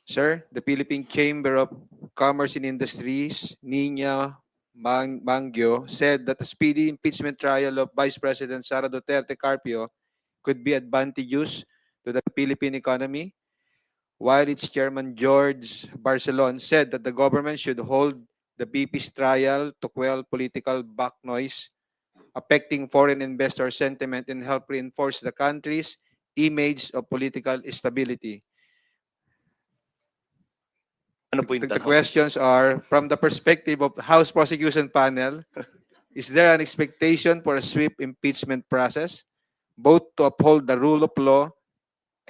Sir, the Philippine Chamber of Commerce and Industries, Nina Mangyo, said that the speedy impeachment trial of Vice President Sara Duterte Carpio could be advantageous to the Philippine economy, while its chairman George Barcelon said that the government should hold the BP's trial to quell political back noise affecting foreign investor sentiment and help reinforce the country's image of political stability. Ano po yung The tanong? questions are, from the perspective of the House Prosecution Panel, is there an expectation for a swift impeachment process, both to uphold the rule of law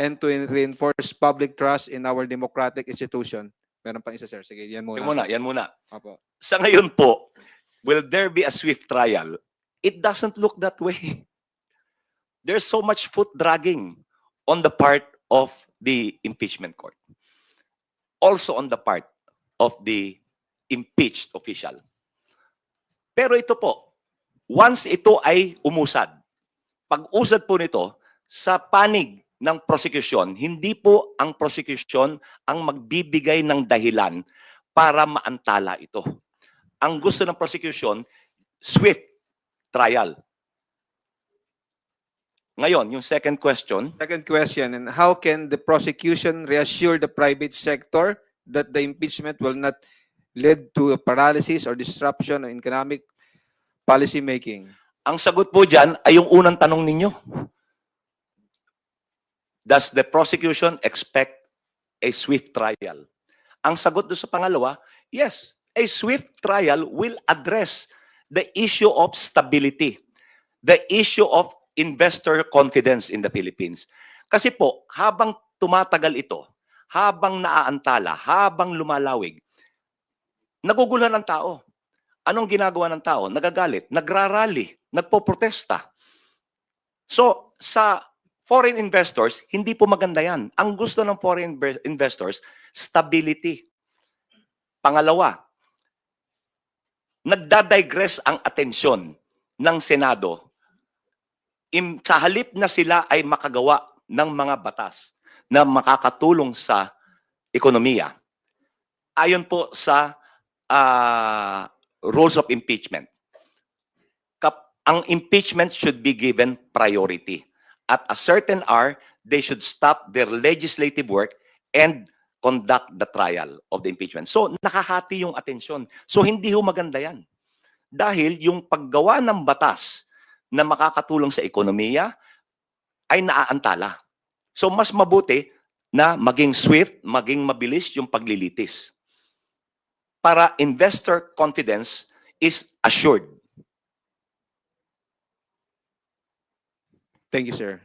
and to reinforce public trust in our democratic institution? Meron pang isa, sir. Sige, yan muna. Yan muna. Apo. Sa ngayon po, will there be a swift trial? It doesn't look that way. There's so much foot dragging on the part of the impeachment court. Also on the part of the impeached official. Pero ito po, once ito ay umusad, pag-usad po nito, sa panig ng prosecution, hindi po ang prosecution ang magbibigay ng dahilan para maantala ito. Ang gusto ng prosecution, swift trial. Ngayon, yung second question. Second question, and how can the prosecution reassure the private sector that the impeachment will not lead to a paralysis or disruption in economic policy making? Ang sagot po dyan ay yung unang tanong ninyo. Does the prosecution expect a swift trial? Ang sagot doon sa pangalawa, yes, a swift trial will address the issue of stability, the issue of investor confidence in the Philippines. Kasi po, habang tumatagal ito, habang naaantala, habang lumalawig, naguguluhan ng tao. Anong ginagawa ng tao? Nagagalit, nagrarally, nagpoprotesta. So, sa foreign investors, hindi po maganda yan. Ang gusto ng foreign investors, stability. Pangalawa, nagdadigress ang atensyon ng Senado. Sa halip na sila ay makagawa ng mga batas na makakatulong sa ekonomiya. Ayon po sa rules of impeachment, ang impeachment should be given priority. At a certain hour, they should stop their legislative work and conduct the trial of the impeachment. So, nakahati yung atensyon. So, hindi ho maganda yan. Dahil yung paggawa ng batas na makakatulong sa ekonomiya ay naaantala. So, mas mabuti na maging swift, maging mabilis yung paglilitis. Para investor confidence is assured. Thank you, sir.